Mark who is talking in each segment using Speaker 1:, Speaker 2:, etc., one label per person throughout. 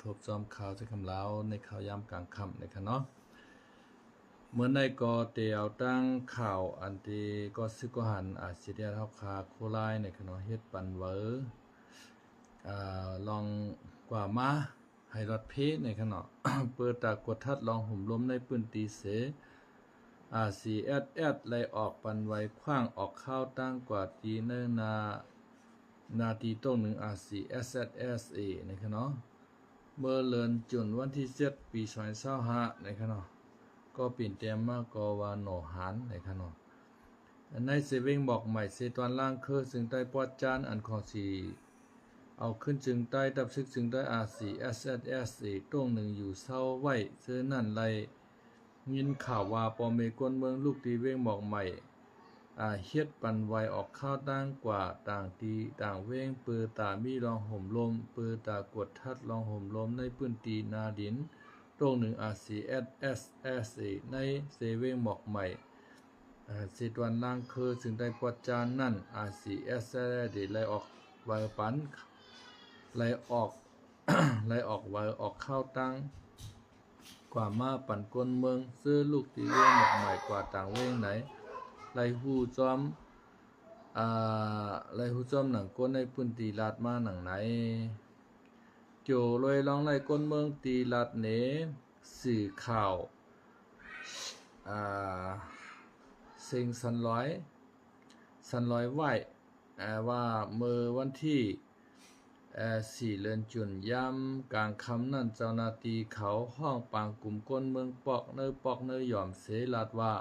Speaker 1: ทบจอมข่าวจะคำเล้าในข่าวยามกลางค่ำนะครับเนาะเมื่อในก็เตียวตั้งข่าวอันที่ก็ซึกหันอาจสิได้เฮาคาโคไลในคณะเฮ็ดปันเวอลองกว่ามาให้รถเพในคณะ เปิดตากดทัดลองห่มลมในปืนตีเสCSS ไล่ออกปันไว้ขว้างออกข้าวตั้งกว่าตีเนนาทีต้งหนึ่งCSSSA นะครับเนาะเมื่อเลินจุนวันที่7ปี2025นะครับเนาะก็ปิ่นเตรียมมากกว่าโนหันนะครับเนาะในเซเว่งบอกใหม่เซตอนล่างคือซึ่งใต้ปอดจานอันของสีเอาขึ้นจึงใต้ดับซึกจึงได้ CSSSA ต้งหนึ่งอยู่เศร้าไว้เสื้อนั่นไล่ยินข่าวว่าปอเมกวนเมืองลูกตีเว้งบอกใหม่เฮ็ดปันไวออกข้าวตั้งกว่าต่างตีต่างเว้งปือตามีรองห่มลมปือตากดทัดรองห่มลมในพื้นตีนาดินตรงหนึ่งCSSSA ในเซเว้งบอกใหม่สิตวันล่างคือซึ่งได้ปวดจานนั่นCSSSA ไล่ออกไวปันไล่ออก ไล่ออกไวออกข้าวตั้งกว่ามาปั่นก้นเมืองซื้อลูกตีเว้งบอกใหม่กว่าต่างเว้งไหนไล่หูจอมไล่หูจอมหนังก้นในพื้นตีลาดมาหนังไหนโจลอยลองไล่ก้นเมืองตีลาดเนสื่อข่าวเซ็งสันร้อยไหวว่าเมื่อวันที่4เดือนจุนยามกลางค่ำนั้นเจ้าหน้าที่เขาห้องปางกลุ่มก้นเมืองปอกเนยหย่อมเสลาดว่า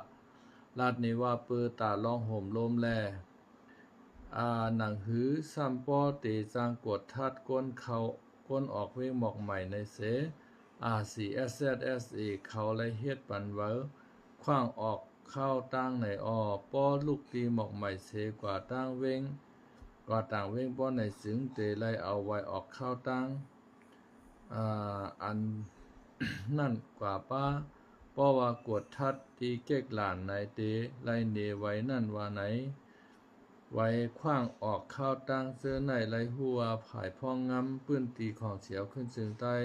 Speaker 1: ลาดนี้ว่าเปิดตาลองห่มลมแลหนังหือซ้ำป้อเตจางกดทัดก้นเขาก้นออกเว้งหมอกใหม่ในเสCSSSA เขาไล่เฮ็ดปันเวอขว้างออกเข้าตั้งในป้อลูกตีหมอกใหม่เสกว่าตั้งเว้งกว่าต่างเว้งป้อในสึงเตไล่เอาไว้ออกเข้าตั้งอัน นั่นกว่าป้อว่ากดทัดตีเก๊กหลานในเตไล่เนไว้นั่นว่าไหนไว้ขว้างออกเข้าตั้งเสื้อในไล่หัวผายพ่องงำปื้นตีของเสียวขึ้นซึ่งใต้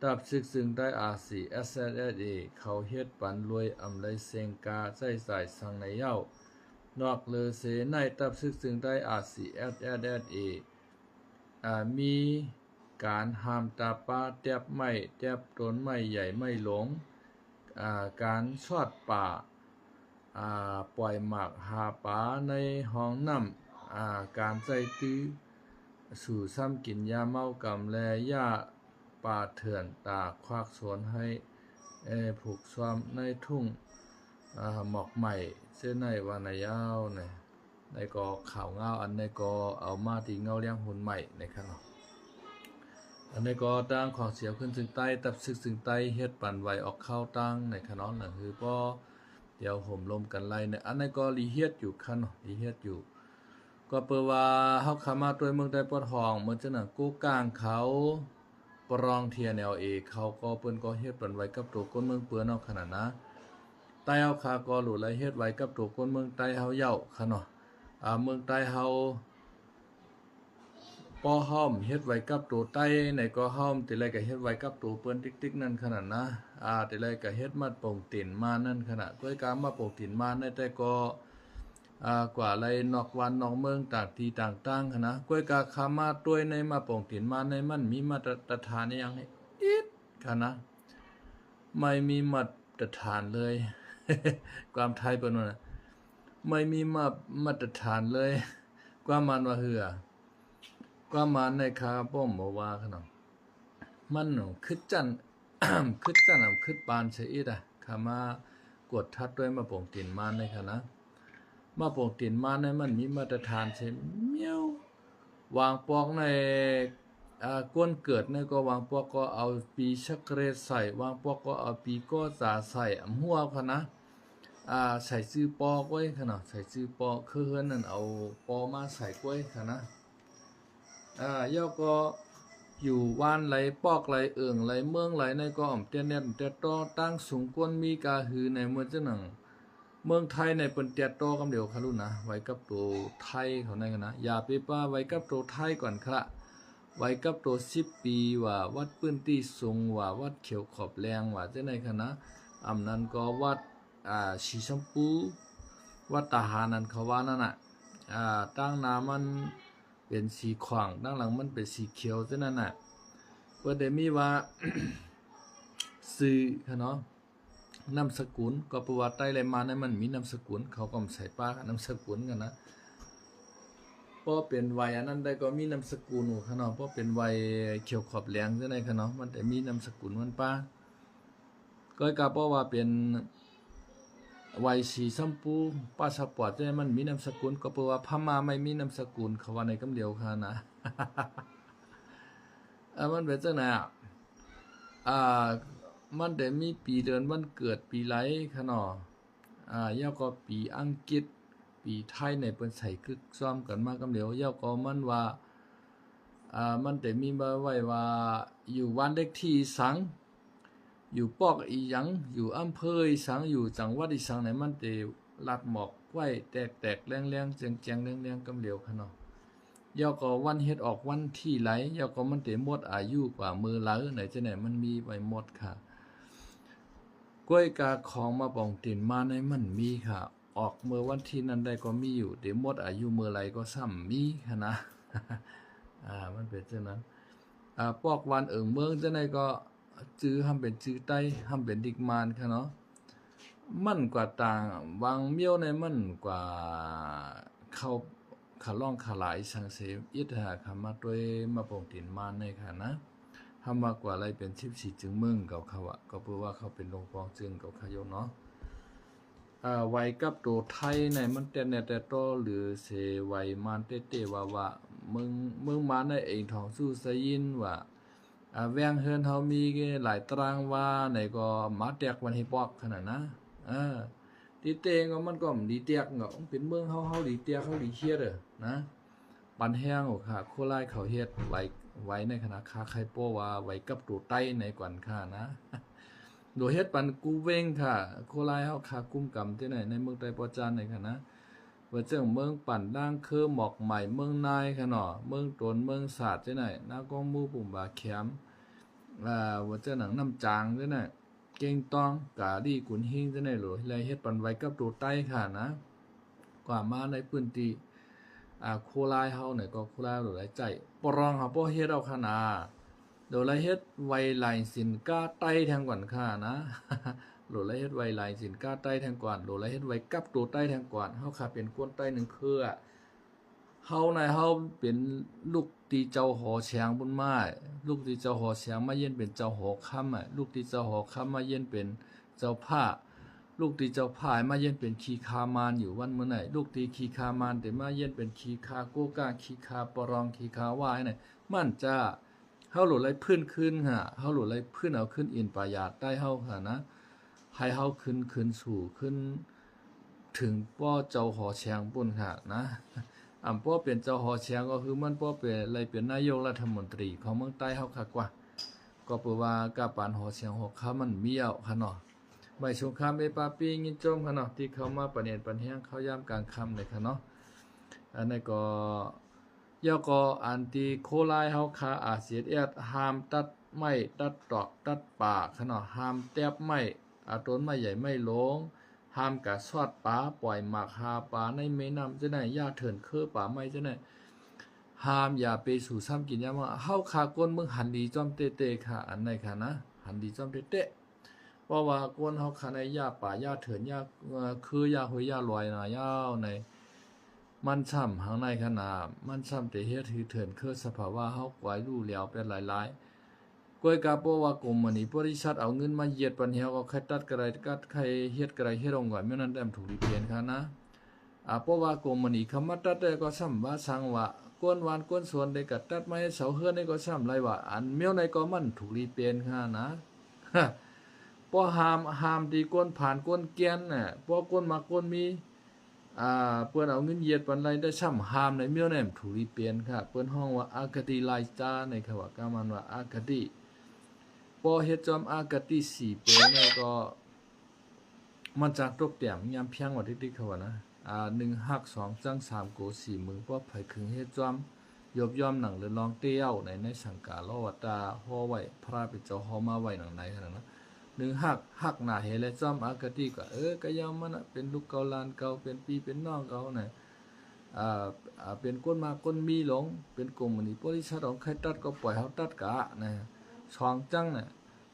Speaker 1: ตับซึกซึ่งได้CSSSA เขาเฮ็ดปันรวยอำไลเซงกาใส่สายสังในเย้านอกเลอเสในตับซึกซึ่งได้CSSSA มีการห้ามตาป้าแตบไม้แตบต้นไม้ใหญ่ไม่หลงการชอดป่าปล่อยหมากหาปลาในห้องน้ำการใจตื้อสู่ซ้ำกินยาเมากำแลย่าป่าเถื่อนตาควักสวนให้ผูกซ้อมในทุ่งหมอกใหม่เส้นในวานายาวในก็ข่าวเงาอันในก็เอามาตีเงาเลี้ยงหุ่นใหม่นะครับอันนี้ก็ตั้งของเสียวขึ้นซึ่งใต้ตับซึกซึ่งใต้เฮ็ดปั่นไหวออกเข้าตั้งในขนอนคือป้อเดี๋ยวห่มลมกันไล่เนี่ยอันนี้ก็รีเฮ็ดอยู่คันรีเฮ็ดอยู่ก็เปิดว่าเฮาขามาตัวเมืองใต้ปอดห้องเหมือนจังนั้นกู้กลางเขาปรองเทียน LA เขาก็เปิ้นก็เฮ็ดปั่นไหวกับตัวก้นเมืองเปิ้นเอาขนาดนะใต้เฮาขาก็หลุดไหลเฮ็ดไหวกับตัวก้นเมืองใต้เฮาเย้าคันเนาะเมืองใต้เฮาป้อห้อมเฮ็ดไว้กับตัวใต้ในก็ห้อมติไรก็เฮ็ดไว้กับตัวเปิ้นติ๊กๆนั่นขนาดนะติไรก็เฮ็ดมาโป่งติ่นมานั่นขนาดด้วยการมาโป่งติ่นมาในแต่ก็กว่าไรนอกวันนอกเมืองต่างที่ต่างๆนะก้วยกาคามาด้วยในมาโป่งติ่นมาในมันมีมาตรฐานอย่างอิดค่ะนะไม่มีมาตรฐานเลย ความไทยเปิ้นว่าไม่มีมาตรฐานเลยความมันว่าเหือก็มาในคาป้อมบ่ว่าขนาดมันคึดจัน คึดจันคึดปานเสียอีกข้ามากดทัดด้วยมาโป่งติ่นมาในคณะมาโป่งติ่นมาในมันมีมาตรฐานใช่เมียววางปอกในก้นเกิดในก็วางปอกก็เอาปีชักเรศใส่วางปอกก็เอาปีก็สาใส่หัวคณะใส่ซื้อปอกไว้ขนาดใส่ซื้อปอกคือเฮือนนั่นเอาปอมาใส่ไว้คณะย่อก็อยู่ว่านไหลปอกไหลเอิ่งไหลเมืองไหลในก็อ่อมเตี้ยเน็ตเตี้ยโตตั้งสูงก้นมีกาหือในเมืองจังหนังเมืองไทยในเปิ้นเตี้ยโตกำเดียวค่ะลูกนะไว้กับตัวไทยเขาในกันนะอย่าไปป้าไว้กับตัวไทยก่อนครับ ไว้กับตัว10 ปีว่าวัดปื้นที่ทรงว่าวัดเขียวขอบแรงว่าจังได๋คะนะอำนั้นก็วัดสีชมพูวัดตาหานั่นเขาว่านั่นน่ะตั้งหน้ามันเป็นสีขวางด้านหลังมันเป็นสีเขียวจังนั้นน่ะเพิ่นได้มีว่า ชื่อค่ะเนาะนามสกุลก็ประวัติใต้ไหลมานั้นมันมีนามสกุลเขาก็ใส่ป้านามสกุลกันนะพอเป็นวัยอันนั้นได้ก็มีนามสกุลค่ะเนาะพอเป็นวัยเขียวขอบแหลงจังได๋ค่ะเนาะมันได้มีนามสกุลมันป้าก็กะเพราะว่าเป็นวัยสีชมพูพาสปอร์ตจังมันมีนามสกุลก็เพราะว่าพม่าไม่มีนามสกุลเขาว่าในคำเดียวค่ะนะ มันเป็นจังได๋อ่ามันได้มีปีเดือนวันเกิดปีไหลค่ะเนาะแล้วก็ปีอังกฤษปีไทยในเปิ้นใส่คึกซ้อมกันมากำเดียวแล้วก็มันว่ามันได้มีมาไว้ว่าอยู่วันเลขที่สังอยู่ปอกอีหยังอยู่อำเภออีสังอยู่จังหวัดอีสังไหนมันได้ลัดหมอกไว้แตกๆแรงๆแจงๆแรงๆกำเดียวค่ะเนาะแล้วก็วันเฮ็ดออกวันที่ไหลแล้วก็มันได้หมดอายุกว่ามือหลาไหนจังได๋มันมีไว้หมดค่ะก้วยกาของมาป่องตินมาในมันมีค่ะออกเมื่อวันที่นั้นได้ก็มีอยู่เดี๋ยวหมดอายุเมื่อไรก็ซ้ำมีค่ะนะ มันเป็นจังนั้นปอกวันเมืองจังได๋ก็จื้อหำเป็นจื้อใต้หำเป็นดิกมานค่ะเนาะมันกว่าต่างวางเมียวในมันกว่าเข้าขาล่องขาหลายสังเสอิทหาคำมาด้วยมาป่องตินมาในค่ะนะทำมากกว่าอะไรเป็น14จึงมึงกับเขาก็เพราะว่าเขาเป็นลงปองจึงกับเขาโยเนาะไว้กับตัวไทยในมันแต่โตหรือเสไว้มันเตว่ามึงมาในเองทองสู้สยินว่าแวงเฮือนเฮามีหลายตารางว่าไหนก็มาแตกวันให้ปอกขนาดนะดีเตงก็มันก็ดีเตียกก็เป็นเมืองเฮาดีเตียกเฮาดีเฮียเด้อนะปันแห้งค่ะโคลายเขาเฮ็ดไว้ในคณะค้าไข่โป้ว่าไว้กับตัวใต้ในกวนค่ะนะโดยเฮ็ดปันกูเว้งค่ะโคลายเฮาค่ากุ้มกำที่ไหนในเมืองใต้ปอจานในค่ะนะว่าเจ้าเมืองปั่นด่างคือหมอกใหม่เมืองนายค่ะเนาะเมืองตนเมืองศาสตร์ที่ไหนนากองมูปุ่มบาแขมว่าเจ้าหนังน้ำจางที่ไหนเก่งต้องกาดีกุนหิงที่ไหนหรือไรเฮ็ดปันไว้กับตัวใต้ค่ะนะกว่ามาในพื้นที่โคลายเฮาเนี่ยก็โคลายหลายใจปรองเฮาบ่เฮ็ดเอาขนาดโดยละเฮ็ดไวหลายสินก้าใต้แทงก่อนค่ะนะ โหลละเฮ็ดไวหลายสินก้าใต้แทงก่อนโหลละเฮ็ดไวกับตัวใต้แทงก่อนเฮาค่ะเป็นคนใต้หนึ่งคือเฮาในเฮาเป็นลูกตีเจ้าหอแฉงบุญมาลูกตีเจ้าหอแฉงมาเย็นเป็นเจ้าหอค่ำลูกตีเจ้าหอค่ำมาเย็นเป็นเจ้าผ้าลูกตีเจ้าพายมาเย็นเป็นขีคามานอยู่วันมื้อไหนลูกตีขีคามานแต่มาเย็นเป็นขีคาโกกาขีคาปรองขีคาวายเนี่ยมันจะเฮาหลุดไหลพื้นขึ้นค่ะเฮาหลุดไหลพื้นเอาขึ้นอินปายาใต้เฮาค่ะนะให้เฮาขึ้นสู่ขึ้นถึงป้อเจ้าหอแฉงปุ่นค่ะนะป้อเป็นเจ้าหอแฉงก็คือมันป้อเป็นอะไรเป็นนายกรัฐมนตรีของเมืองใต้เฮาค่ะกว่าก็เปว่ากะปานหอแฉงหอค้ามันมีเอาค่ะเนาะไม่สงครามปาปีงินจมค่ะเนาะที่เข้ามาประเด็นปัญหาเข้ายามกลางค่ำเลยค่ะเนาะอันนี้ก็ยอก็อันที่โคลายเฮาคาอาเซียนห้ามตัดไม้ตัดตอกตัดป่าค่ะเนาะห้ามแตบไม้ต้นไม้ใหญ่ไม่ลงห้ามกะซอดป่าปล่อยหมากหาป่าในแม่น้ำจังได๋อย่าเถินคือป่าไม้จังได๋ห้ามอย่าไปสู่ซ้ำกินยามว่าเฮาคาก้นมึงหันดีจ้อมเตๆค่ะอันไหนค่ะนะหันดีจ้อมเตๆเพราะว่าก้นเฮาคาในยาป่ายาเถินยาคือยาหอยยาลอยน่ะยาวในมันซ้ำหางในขนาดมันซ้ำแต่เฮ็ดถือเถินคือสภาวะเฮาไว้รู้แล้วเป็นหลายๆกวยกาเพราะว่ากรมมณีบริษัทเอาเงินมาเหยียดปันเฮาก็ใครตัดกระไรกัดใครเฮ็ดกระไรเฮ็ดองก่อนมื้อนั้นแต้มถูกรีเปลี่ยนค่ะนะเพราะว่ากรมมณีคำมาตัดได้ก็ซ้ำว่าสังว่ากวนวานกวนสวนได้ก็ตัดมาให้เสาเฮือนได้ก็ซ้ำไรว่าอันเมียวในก็มันถูกรีเปลี่ยนค่ะนะพอห้ามที่กวนผ่านกวนเกียนน่ะพอกวนมากวนมีเปิ้นเอาเงินเหยียดปันไรได้ซ้ำหามในเมียวแนมถูรีเปลี่ยนค่ะเปิ้นห้องว่าอากติไลจาในคำว่ากามันว่าอากติพอเฮ็ดจอมอากติ4เปเนี่ยก็มันจากตกแต้มยามเพียงว่าติ๊กๆเขาว่านะ1ฮัก2จัง3โก4มือพอไผคึงเฮ็ดจอม ยบย่อมหนังหรือลองเตี้ยวในสังกาลอวตาห่อไว้พระเป็นเจ้าห่อมาไว้หนังไหนขนาดนั้นหนึ่งหักหน้าเฮและจอมอากาติก็ก็ยอมมันน่ะเป็นลูกเกาลานเก่าเป็นปีเป็นน้องเก่าน่ะอ่าเป็นก้นมาก้นมีหลงเป็นกลุ่มนี่บริษัทของใครตัดก็ปล่อยเฮาตัดกะนะช่องจังน่ะ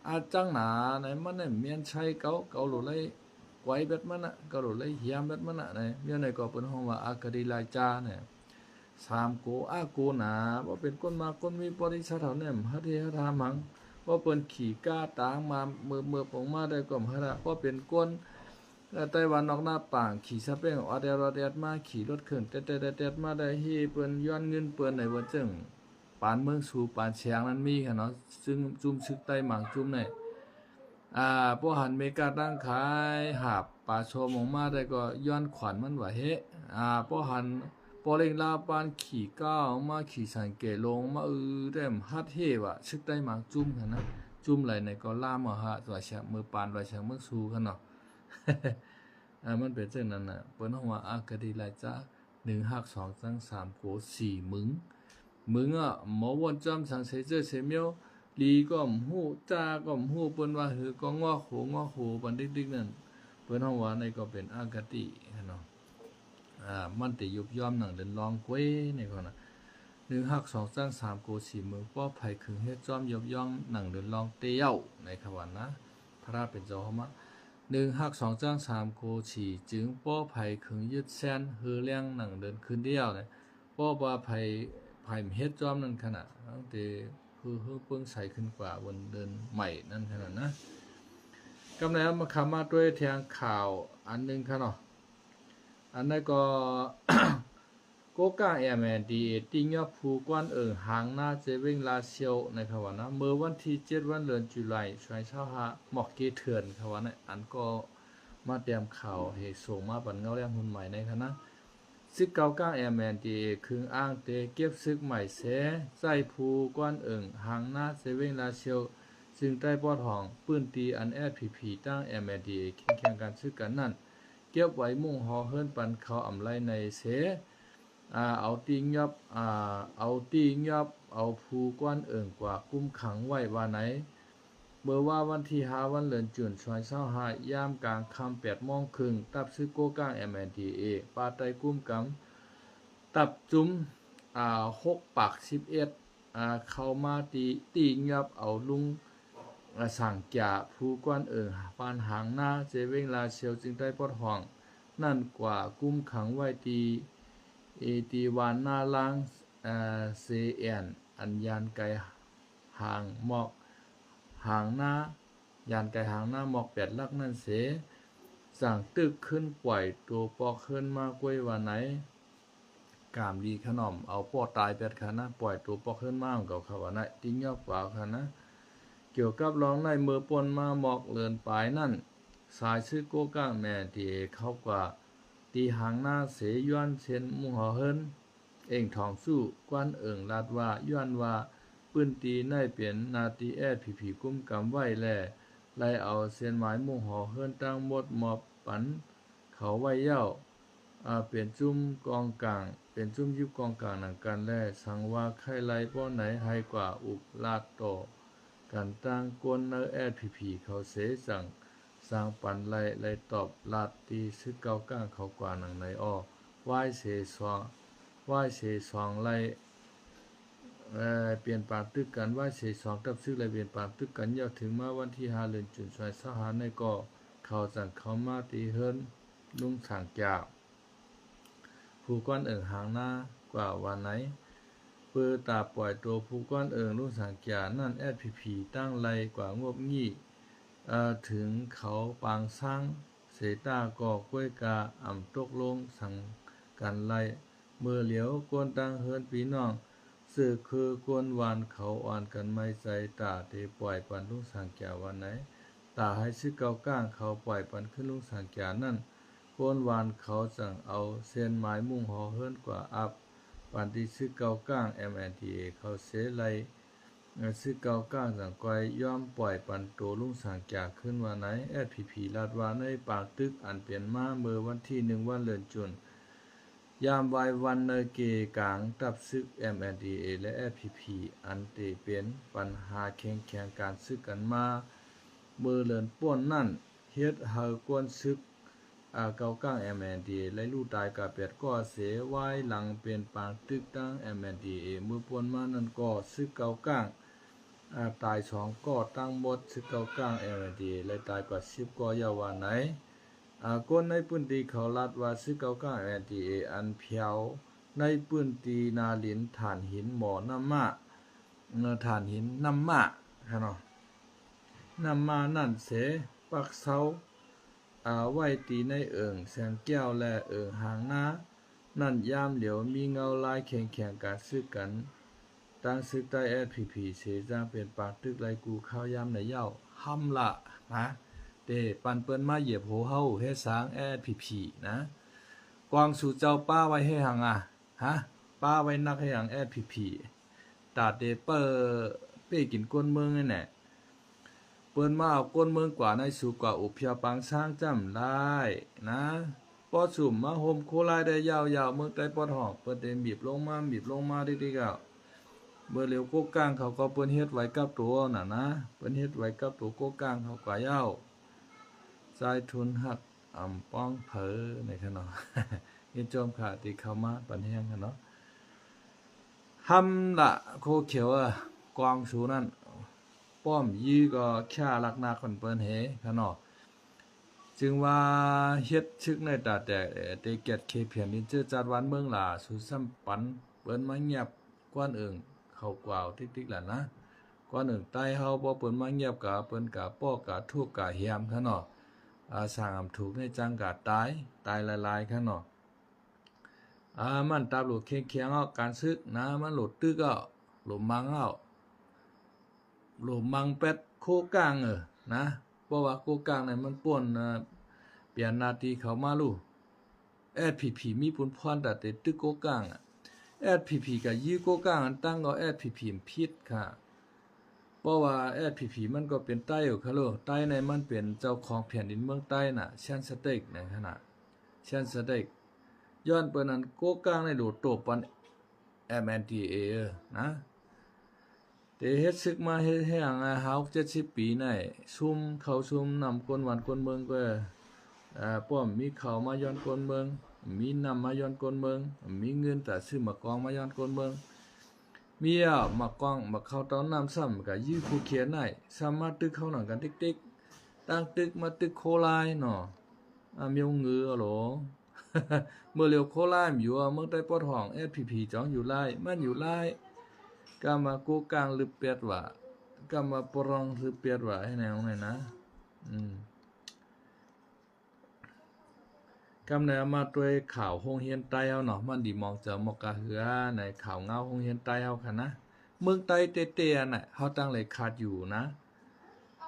Speaker 1: อาจังหนาในมันน่ะเมียนใช้เก่าหลุเลยไว้เบ็ดมันน่ะเก่าหลุเลยเหียมเบ็ดมันน่ะนะเมียนในก็เป็นห้องว่าอากาดิลายจาเนี่ยสามโกอาโกหนาว่าเป็นก้นมาก้นมีบริษัทเฮาเนี่ยฮัดเฮฮัดทามังว่าเปิ้นขี่ก้าตางมาเมื่อปงมาได้ก็หะว่าเป็นก้นไต้หวันนอกหน้าป่างขี่ซาเป้งออเดดมาขี่รถขึ้นแต่มาได้เฮเปิ้นย้อนเงินเปิ้นในว่าจึงปานเมืองสู่ปานเชียงนั้นมีค่ะเนาะซึ่งจุ่มซึกใต้หมางจุ่มในพวกหันเมกาตั้งขายหาบป่าโชมออกมาได้ก็ย้อนขวัญมันว่าเฮพวกหันปอเล็งลาปานขี่ก้าวมาขี่สังเกลงมาได้มฮัดเฮว่าซึกใต้หมางจุ่มค่ะนะจุ่มไหลในก็ล่ามาฮะตัวเชียมือปานว่าเชียมือสู่ค่ะเนาะ มันเป็นเช่นนั้นน่ะเปิ้นว่าอากาดีหลายจ้า1หัก2จัง3โก4มึงหมอวนจอมสังเสเจอเสเมียวลีก็ฮู้จ้าก็ฮู้เปิ้นว่าหือก็งอโหปันดิกๆนั่นเปิ้นว่าในก็เป็นอากาติเนาะมันติยุบย่อมหนังเดินลองกวยในก็น่ะ1หัก2จัง3โก4มึงป้อไผคึงเฮ็ดจอมยบย่องหนังเดินลองเตี้ยวในคำว่านะพระเป็นเจ้าเฮามา1หัก2จัง3โก4จึงป้อไผคึงยึดแซนฮือเลี้ยงหนังเดินคืนเดียวเนี่ยป้อว่าไผเฮ็ดจอมนั่นขนาดตั้งแต่คือเพิ่งใส่ขึ้นกว่าวันเดินใหม่นั่นขนาดนะกำแล้วมาคำมาด้วยทางข่าวอันนึงค่ะเนาะอันนั้นก็ โกก้าแอร์แมนดีติงยอผู้กวนหางหน้าเจวิงลาเซียวในคำว่านะเมื่อวันที่7วันเดือนตุลาคมหมอกเกเถื่อนคำว่านะอันก็มาเตรียมข่าวเหตุส่งมาปันเงาแรงหุ่นใหม่ในคณะซึกเก่าก้าแอร์แมนดีคืงอ้างเตเก็บซึกใหม่เสใส่ผู้กวนหางหน้าเจวิงลาเซียวซึ่งใต้ปอดห้องปืนตีอันพีตั้งแอร์แมนดีแข่งกันซึกกันนั่นเก็บไว้มุ่งหอเฮิรนปันเขาอำไลในเสเอาตีงยับเอาผู้กวนกว่ากุ้มขังไว้ว่าไหนเมื่อว่าวันที่5วันเดือนจุน2025ยามกลางค่ำ8 โมงครึ่งตับซึกโกก้าง MNDA ปาไตกุ้มกำตับจุ้ม6ปาก11เข้ามาตีงยับเอาลุงสั่งจ่าผู้กวนปานหางหน้าเจเวงลาเชียวจึงได้ปลดห้องนั่นกว่ากุ้มขังไว้ตีวานหน้าล้างเซเอนอันยานไกหางหมอกหางหน้ายานไกหางหน้าหมอก8ลักนั่นเสสั่งตึกขึ้นปล่อยตัวปอกขึ้นมากล้วยว่าไหนกามดีขนมเอาปอตาย8ค่ะนะปล่อยตัวปอกขึ้นมาของเขาว่าไหนติ้งยอกกว่าค่ะนะเกี่ยวกับร้องในมือปนมาหมอกเลือนปลายนั่นสายชื่อโกก้างแม่ที่เข้ากว่าตีหางหน้าเสย้อนเช่นมุงหอเฮิรนทองสู้กวนลาดว่าย้อนว่าปืนตีในเปลี่ยนนาตีผีกุ้มกำไว้แลไล่เอาเส้นหมายมุงหอเฮิรนตั้งหมดหมอบปันเขาไว้เย้าเปลี่ยนจุ้มกองกลางเป็นจุ้มยุบกองกลางหนังกันแลสังว่าใครไล่ป้อไหนให้กว่าอุกลาดต่อกันตั้งกวนเนผีเขาเสสั่งสร้างปันไล่ตอบลาดตีซึกเก่าก้างเขากว่าหนังในอ้อไหว้เสสองไล่เปลี่ยนปานตึกกันไหว้เสสองตับซึกไล่เปลี่ยนปานตึกกันยาวถึงมาวันที่5เดือนจุน2025ในก็เขาสั่งเขามาตีเฮิรนลุงสั่งจากผู้ก้อนหางหน้ากว่าวันไหนเปิดตาปล่อยตัวผู้ก้อนลุงสั่งจากนั่นพีตั้งไล่กว่างบงี้ถึงเขาปางสร้างเสตาก่อกล้วยกาอ่ำตกลงสั่งกันไล่เมื่อเหลียวกวนตั้งเฮิรนพี่น้องสื่อคือกวนวานเขาอ่อนกันไม่ใจตาเตปล่อยปันลุงสั่งแก่วันไหนตาให้ซื้อเกาก้างเขาปล่อยปันขึ้นลุงสั่งแก่นั่นกวนวานเขาสั่งเอาเส้นไม้มุ่งหอเฮิรนกว่าอับปันที่ซื้อเกาก้าง MNTA เขาเสไลซื้อเกาก้างสั่งไกวย่อมปล่อยปันโตลุงสั่งแก่ขึ้นวันไหนพีลาดว่าในปากตึกอันเปลี่ยนมาเมื่อวันที่1วันเดือนจุน ยามวายวันเนเกกลางตับซึก MNDAA และ FPP อันเตเป็นปัญหาแข่งแข่งการซึกกันมาเมื่อเลินป่วนนั่นเฮ็ดให้กวนซึกเกาก้าง MNDAA และลู่ตายกะเป็ดก็เสไว้หลังเป็นปางตึกตั้ง MNDAA เมื่อป่วนมานั่นก็ซึกเกาก้างตาย2ก็ตั้งหมดซึกเกาก้าง MNDAA และตายกว่า10ก็อย่าว่าไหนคนในพื้นที่เขาลัดว่าซึกเกาก้าง MNDAA อันเพียวในพื้นที่นาลินฐานหินหมอน้ำมะฐานหินน้ำมะเนาะน้ำมานั่นเสปักเสาไว้ตีในเอิงแสงแก้วและเอิงหางนานั่นยามเหลียวมีเงาลายแข่งการซึกกันตั้งซึกใต้ FPP เสจ้างเป็นปากตึกไรกูข้าวยามในเย้าห้ำละนะเตปันเปิ้นมาเหยียบโหเฮาเฮ็ดสร้าง FPP นะกวางสู่เจ้าป้าไว้ให้หังป้าไว้นักให้หัง FPP ตาเดเปอร์เป้กินก้นเมืองนี่แหละเปิ้นมาเอาก้นเมืองกว่าในสู่กว่าอุเพียปังสร้างจำได้นะปอสุ่มมาโฮมโคลายได้ยาวๆเมืองใต้ปอดหอกเปิ้นเต็มบีบลงมาดิๆก็เมื่อเร็วโกกลางเขาก็เปิ้นเฮ็ดไว้กับตัวน่ะนะเปิ้นเฮ็ดไว้กับตัวโกกลางเขาก็ยาวใจทุนหักป้องเผอในคั่นเนาะ เฮ็ดจอมขาที่เข้ามาปันแฮงกันเนาะหำละโคเขียวกวางสูนั่นป้อมยีก็แค่ลักนาคนเปิ้นเฮคั่นเนาะจึงว่าเฮ็ดชึกในตาแต่เตเก็ดเคเพียนนี่เจอจัดวันเมืองล่าสุซ้ำปันเปิ้นมาเงียบกวนเอิงเข้ากวาวติ๊กๆล่ะนะกวนเอิงใต้เฮาบ่เปิ้นมาเงียบกะเปิ้นกะป้อกะทุกกะเฮียมคั่นเนาะสร้างอำถูกในจังกะตายหลายๆคั่นเนาะมันตาหลุดเคียงๆการซึกนะมันหลุดตึกหลุมมังหลุมมังเป็ดโคกลางนะเพราะว่าโคกลางเนี่ยมันป่วนเปลี่ยนนาทีเขามาลูFPP มีผลพรแต่ตึกโคกลางFPP กับยี่โคกลางตั้งก็ FPP ผิดค่ะเพราะว่า FPP มันก็เป็นใต้อยู่ค่ะโลใต้ในมันเป็นเจ้าของแผ่นดินเมืองใต้น่ะเช่นสเต็กในขณะเช่นสเต็กย้อนเปิ้นนั้นโกกลางในโดดโตปัน MNDAA นะแต่เฮ็ดศึกมาเฮ็ดให้หัง70ปีในซุ่มเขาซุ่มนำคนหวานคนเมืองก็ป้อมมีเขามาย้อนคนเมืองมีนำมาย้อนคนเมืองมีเงินแต่ซื้อมากองมาย้อนคนเมืองมีมากองมาเข้าตอนน้ำซ้ำก็ยื้อผู้เขียนได้สามารถตึกเข้าหนังกันติ๊กๆตั้งตึกมาตึกโคลายเนาะมีงือหรอ เมื่อเร็วโคลายอยู่เมืองใต้ปอดห้อง FPP จ้องอยู่ไล่มันอยู่ไล่กามาโกกลางหรือเปียดว่ากามาปรองหรือเปียดว่าให้แนวไหนนะกำเนิดมาด้วยข่าวโฮงเฮียนใต้เฮาเนาะมันดีมองเจอมกะเหือในข่าวเงาโฮงเฮียนใต้เฮาค่ะนะเมืองใต้เตะๆน่ะเฮาตั้งเลยขาดอยู่นะ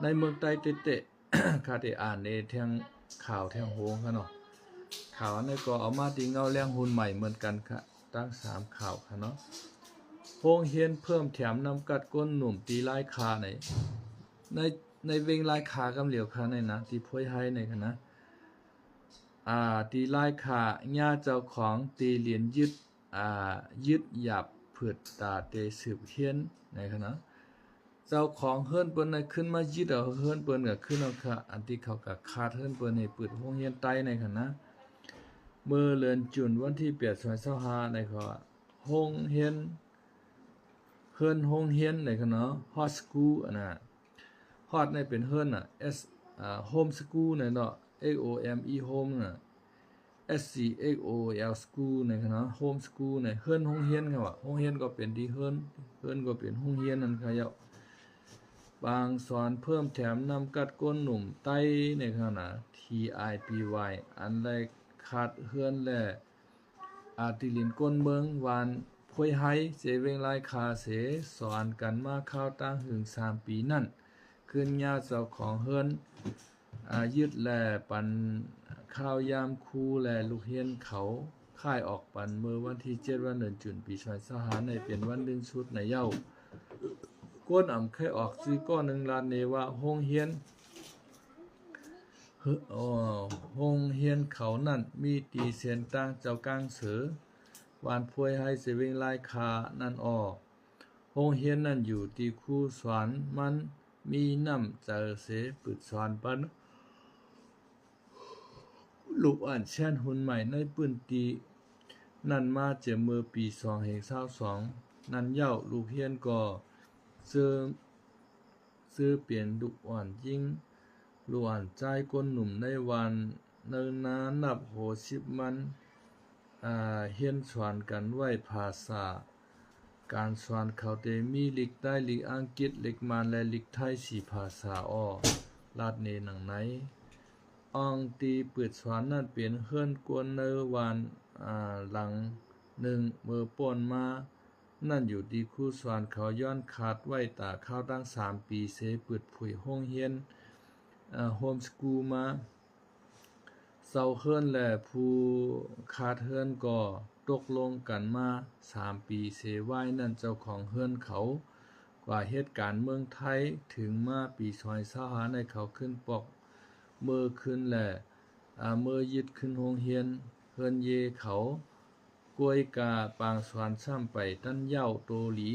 Speaker 1: ในเมืองใต้เตะๆ ขาดได้อ่านในเที่ยงข่าวเที่ยงโฮงค่ะเนาะข่าวอันนี้ก็เอามาตีเงาเลี้ยงหุ้นใหม่เหมือนกันค่ะตั้ง3ข่าวค่ะเนาะโฮงเฮียนเพิ่มแถมนำกัดก้นหนุ่มตีลายคาในเวงลายคากำเหลียวคาในนะที่พ้วยให้ในค่ะนะตีลายขาญาเจ้าของตีเหรียญยึดหยับผืดตาเตสืบเฮียนในคณะเจ้าของเฮิรนเปิ้นขึ้นมายึดเอาเฮิรนเปิ้นก็ขึ้นเอาค่ะอันที่เขาก็คาดเฮิรนเปิ้นให้เปิดโรงเรียนใต้ในคณะเมื่อเดือนจุนวันที่8/25ในเขาโรงเรียนเฮิรนโรงเรียนในคณะฮอสคูลน่ะฮอดในเป็นเฮิรนโฮมสคูลในเนาะHOME home น่ะ SCHOL school ในคณะ home school ในเฮิรนโรงเรียนค่ะว่าโรงเรียนก็เป็นที่เฮิรนก็เป็นโรงเรียนนั่นค่ะยะบางสอนเพิ่มแถมนำกัดก้นหนุ่มใต้ในขณะ TIPY อันใดขาดเฮิรนและติลินก้นเมืองวานพวยไฮเสเวงลายคาเสสอนกันมาข้าวตั้งถึง3ปีนั่นขึ้นญาเจ้าของเฮิรนยึดแลปันข้าวยามคูแลลูกเฮียนเขาค่ายออกปันเมื่อวันที่7วันเดือนจุนปี2025ในเป็นวันดึงชุดในเย้าก้นเคยออกซื้อก้อน1ล้านเนว่าโรงเรียนโรงเรียนเขานั่นมีตีเสียนตั้งเจ้ากลางเสือ วานพวยให้เสวิงลายคานั่นออโรงเรียนนั่นอยู่ที่คู่สอนมันมีน้ำเจอเสปึดสอนปันลูกอ่านแช่นหุ่นใหม่ในปืนตีนั่นมาเจอมือปี2/22นั่นเย้าลูกเฮียนก็ซื้อเปลี่ยนลูกอ่อนยิ่งลูกอ่านใจก้นหนุ่มในวันเนินนานับโห10มันเฮียนสอนกันไว้ภาษาการสอนเขาเตมีลิกได้ลิกอังกฤษลิกมานและลิกไทย4ภาษาอ้อลาดเนหนังไหนอองตีเปิดสอนนั่นเปลี่ยนเฮือนกวนเนอวันหลังหนึ่งมือป่นมานั่นอยู่ดีคู่สอนเขาย้อนขาดไว้ตาเข้าตั้ง3 ปีเสเปิดผุยห้องเฮียนโฮมสกูลมาเซาเฮือนและผู้ขาดเฮือนก็ตกลงกันมา3 ปีเสไว้นั่นเจ้าของเฮือนเขากว่าเหตุการณ์เมืองไทยถึงมาปี2025ในเขาขึ้นปอกเมื่อขึ้นและเมื่อยึดขึ้นโรงเรียนเฮือนเยเขากวยกาปางสวนซ้ำไปตั้นเย้าโตหลี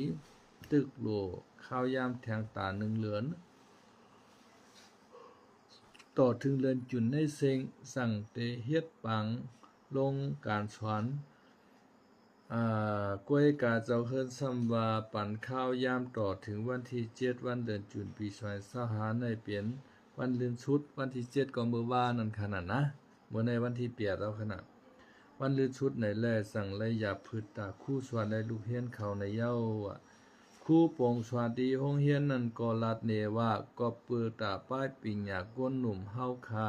Speaker 1: ตึกโลข้าวยามแทงตาหนึ่งเหลือนต่อถึงเรือนจุนในเซ็งสั่งเตเฮ็ดปังลงการสอนกวยกาเจ้าเฮิรนซ้ำว่าปันข้าวยามต่อถึงวันที่7วันเดือนจุนปี2025ในเปลี่ยนวันลืนชุดวันที่7ก็มื้อว่านั่นขนาดนะมื้อในวันที่8เอาขนาดวันลืนชุดในแลสั่งเลยอย่าพืชตาคู่สวัสดิ์ได้ลูกเฮียนเขาในเย้าคู่ปงสวัสดีห้องเฮียนนั่นก็ลาดเนว่าก็ปือตาป้ายปิญญาก้นหนุ่มเฮาคา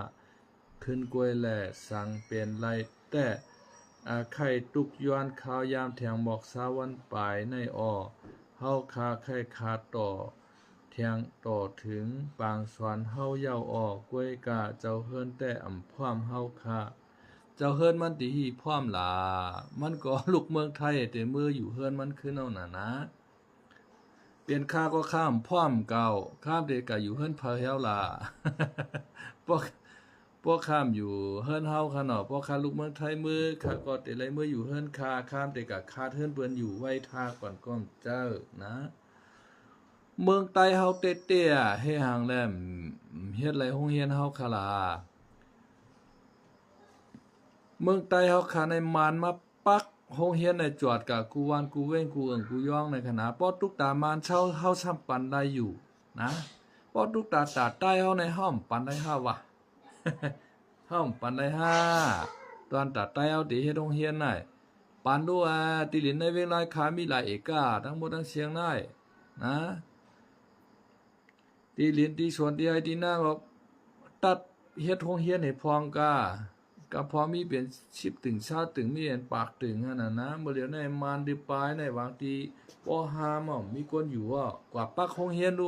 Speaker 1: ขึ้นกวยแลสั่งเป็นไรแต่ไข่ตุกย้อนข้าวยามแทงหมอกสาวันปลายในอ้อเฮาคาไข่ขาดต่อแทงต่อถึงปางสวนเฮาเย้าอ้อกวยกาเจ้าเฮิรนแต่อำพร้อมเฮาคาเจ้าเฮิรนมันติฮีพร้อมหลามันก็ลูกเมืองไทยแต่มืออยู่เฮิรนมันคือเอาน่ะนะเปลี่ยนค่าก็ข้ามพร้อมเก่าข้ามเด็กก็อยู่เฮิรนเพอเฮาล่ะ พวกข้ามอยู่เฮิรนเฮาค่ะเนาะพวกข้าลูกเมืองไทยมือข้าก็แต่ไรมืออยู่เฮิรนข้ามแต่ก็คาเฮิรนเปิ้นอยู่ไว้ท่าก่อนก้อมเจ้านะเมืองใต้เฮาเตี้ยๆให้ห่างแลมเฮ็ดไรโรงเรียนเฮาค่ะล่ะเมืองใต้เฮาค่ะในมานมาปักโรงเรียนในจวดกะกูวานกูเว้งกูเอิ้งกูย่องในคณะปอตุกตามานเช่าเฮาซ้ำปันได้อยู่นะปอตุกตาใต้เฮาในห้อมปันได้5วะ ห้อมปันได้5ตอนตาใต้เฮาติเฮ็ดโรงเรียนได้ปันดูติลินในเวลาขามีหลายเอกาทั้งหมดทั้งเชียงได้นะติลินที่สวนที่ไอ้ที่นาก็ตัดเฮ็ดโรงเรียนให้พร้อมก็พอมีเป็น10ถึง20ถึงมีอันปากถึงหั่นน่ะนะบ่เหลียวในมานดิปลายในบางทีป5มีคนอยู่กว่าปักโรงเรียนดู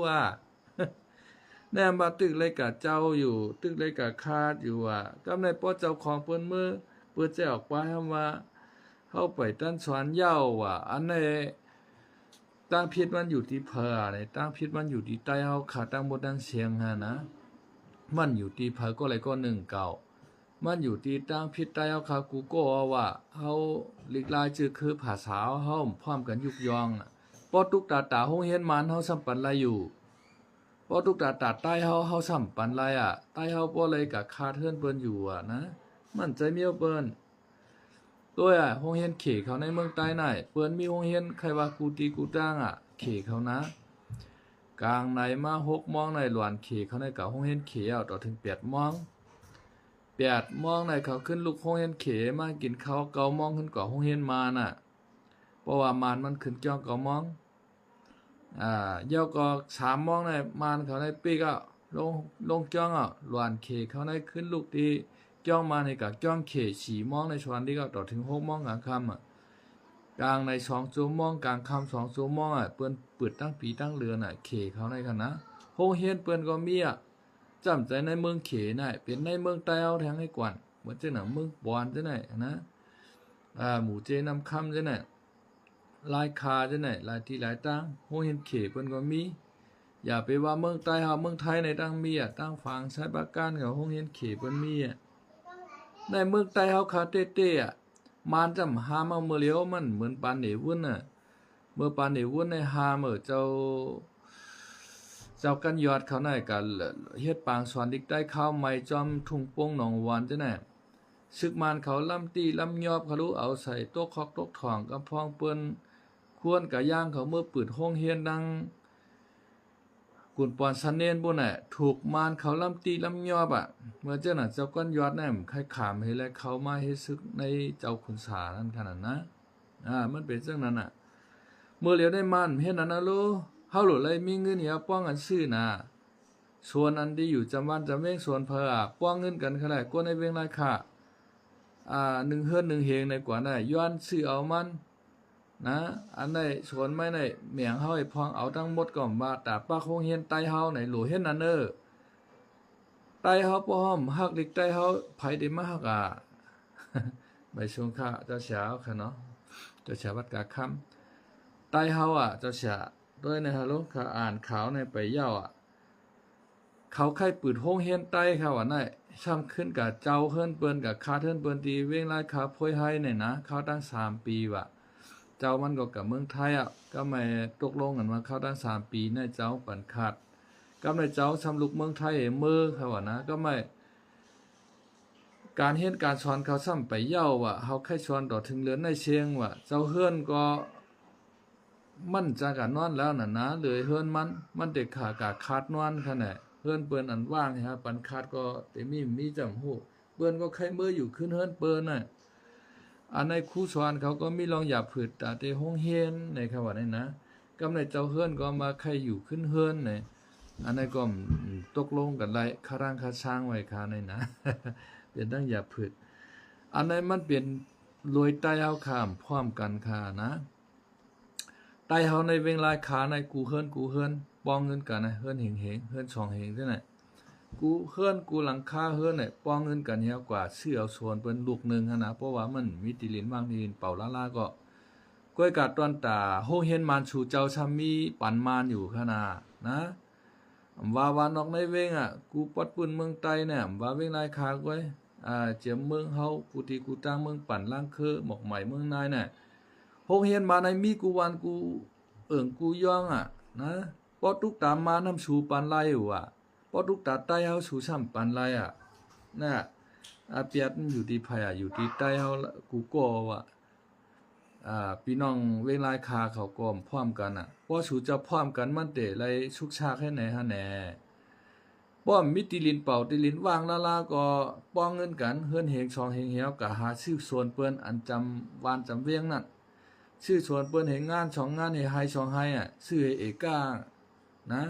Speaker 1: แนมมาตึกเลยกะเจ้าอยู่ตึกเลยกะคาดอยู่ก็ในป้อเจ้าของเปิ้นมือเปิ้นจะออกไปว่าเฮาไปตั้นสวนเหย้าอันในตั้งพิษมันอยู่ที่เพอในตั้งพิษมันอยู่ที่ใต้เฮาขาตั้งหมดตั้งเสียงนะมันอยู่ที่เพอก็เลยก็1 เก่ามันอยู่ที่ตั้งพิษใต้เฮาขากูก็ว่าเฮาลิกลายชื่อคือภาษาเฮาพร้อมกันยุกยองป้อตุกตาโรงเรียนมันเฮาสัมปันไรอยู่พอทุกตาใต้เฮาซ้ำปันไรใต้เฮาบ่เลยกะคาเทินเปิ้นอยู่นะมันใจเมียวเปิ้นตัวโรงเรียนเขเขาในเมืองใต้ไหนเปิ้นมีโรงเรียนใครว่ากูตีกูจ้างเขเขานะกลางในมา6 โมงในหลวนเขเขาในกะโรงเรียนเขต่อถึง8 โมง8 โมงในเขาขึ้นลูกโรงเรียนเขมากินข้าว9 โมงขึ้นก่อโรงเรียนมาน่ะเพราะว่ามานมันขึ้นจ้อง9 โมงเย้าก็3 โมงในมานเขาในปีก็ลงจ้องหลวนเขเขาในขึ้นลูกที่จ้องมาในกะจ้องเข4 โมงในชวนที่ก็ต่อถึง6 โมงกลางค่ำกลางใน2 ชั่วโมงกลางค่ำ2 ชั่วโมงเปิ้นเปิดตั้งปีตั้งเรือนเขเขาในคณะโรงเรียนเปิ้นก็มีจำใจในเมืองเขน่ะเป็นในเมืองใต้เอาแทงให้กวนเหมือนจังหนังเมืองบอนจังไหนนะหมู่เจนำคำจังไหนลายคาจังไหนลายที่หลายตั้งโรงเรียนเขเปิ้นก็มีอย่าไปว่าเมืองใต้เฮาเมืองไทยในตั้งมีตั้งฝั่งใช้ปากการกับโรงเรียนเขเปิ้นมีในเมืองใต้เฮาคาเต้ มานจำหามาเมื่อเลี้ยวมันเหมือนปานเหนวุ่นน่ะเมื่อปานเหนวุ่นในหาเมื่อเจ้ากันยอดเขาในกันเฮ็ดปางสอนดิกได้ข้าวไม่จอมทุ่งโป่งหนองวานจ้ะแน่ซึกมานเขาลำตีลำยอบเขารู้เอาใส่โต๊ะคอกโต๊ะทองกำพองเปิ้นควรกะย่างเขาเมื่อปืดห้องเฮียนดังกุนปอนซันเนนบุ่นน่ะถูกมานเขาลำตีลำยอบอ่ะเมื่อเจ้าน่ะเจ้าก้อนยอดแน่มใครขามให้และเขามาเฮ็ดซึกในเจ้าขุนสานั่นขนาดนะมันเป็นเรื่องนั้นน่ะเมื่อเหลียวได้มันเฮ็ดนั้นนะลูเฮาหลุเลยมีเงินเหี่ยป้องกันซื้อน่ะส่วนอันที่อยู่จำวันจำเวงส่วนเพอป้องเงินกันขนาดกวนในเวงราคา1เฮือน1เฮงในกว่าได้ย้อนซื้อเอามันนะอันใดสวนไม่ได้เมียงเฮาให้พองเอาทั้งหมดก่อนว่าตาป้าคงเฮียนไตเฮาไหนหลูเฮ็ดนั่นไตเฮาป้อมฮักเด็กไตเฮาไผได้มาฮักใบชงค่าเจ้าเสียค่ะเนาะเจ้าเสียวัดกาค่ำไตเฮาเจ้าเสียด้วยในฮัลโหลค่ะอ่านข่าวในไปเย้าเขาไข้ปืดห้องเฮียนไตค่ะว่านั่นช่ำขึ้นกับเจ้าเฮิรนเปิ้นกับคาเฮิรนเปิ้นตีเว้งไล่คาพ้อยให้เนี่ยนะเขาตั้ง3 ปีว่ะเจ้ามันก็กับเมืองไทยก็ไม่ตกลงกันว่าเขาตั้ง3 ปีในเจ้าปันขาดก็ในเจ้าสำลุกเมืองไทยมือค่ะว่านะก็ไม่การเฮ็ดการสอนเขาซ้ำไปเย้าว่ะเขาไข้สอนต่อถึงเรือนในเชียงว่ะเจ้าเฮิรนก็มันจะกะนอนแล้วน่ะนะเลยเฮิรนมันเด็กขากะขาดนอนค่ะแน่เฮิรนเปิ้นอันว่างฮะปันขาดก็เต็มีจำฮู้เปิ้นก็ไข้มืออยู่ขึ้นเฮิรนเปิ้นน่ะอันในครูสอนเขาก็มีลองอย่าผืดตาเตห้องเฮียนในคำว่านี้นะกำในเจ้าเฮิรนก็มาใครอยู่ขึ้นเฮิรนในอันนั้นก็ตกลงกันไรคาร่างคาช้างไว้คาในนะ เป็นตั้งอย่าผืดอันนั้นมันเป็นรวยใต้เฮาข้ามพร้อมกันคานะใต้เฮาในเวงลายขาในกูเฮิรนป้องเงินกันนะเฮิรนเหงเฮิรน2 เหงจังได๋กูเฮือนกูหลังคาเฮือนเนี่ยป้องเงินกันเฮียกว่าซื้อเอาส่วนเปิ้นลูกนึงหั่นนะเพราะว่ามันมีติลินบางทีเป่าลาก็ก้อยกาดตอนตาโฮเฮียนมานชูเจ้าซามีปันมานอยู่ขนานะว่านอกในเวงกูปอดปืนเมืองใต้เนี่ยว่าเวงลายคาก้อยเจียมเมืองเฮากูตีกูตั้งเมืองปั่นล่างคือหมอกใหม่เมืองนายน่ะโฮเฮียนมาในมีกูวันกูกูย่องนะปอตุกตามมานำชูปันไลอยู่พอทุกตาใต้เฮาสู่ซ้ำปันไรน่ะเปียดอยู่ที่ไผอยู่ที่ใต้เฮากูก็ว่าพี่น้องเวลาคาเขาก็พร้อมกันพอสู่จะพร้อมกันมันเตะไรชุกชากให้ไหนฮะแหน่ป้อมมิติลินเป่าติลินวางลาก็ป้องเงินกันเฮือนเหง2 เหงเหี่ยวก็หาชื่อส่วนเปิ้นอันจำวานจำเวียงนั่นชื่อส่วนเปิ้นเห็นงาน2 งานให้ไฮ2 ไฮชื่อเอกานะ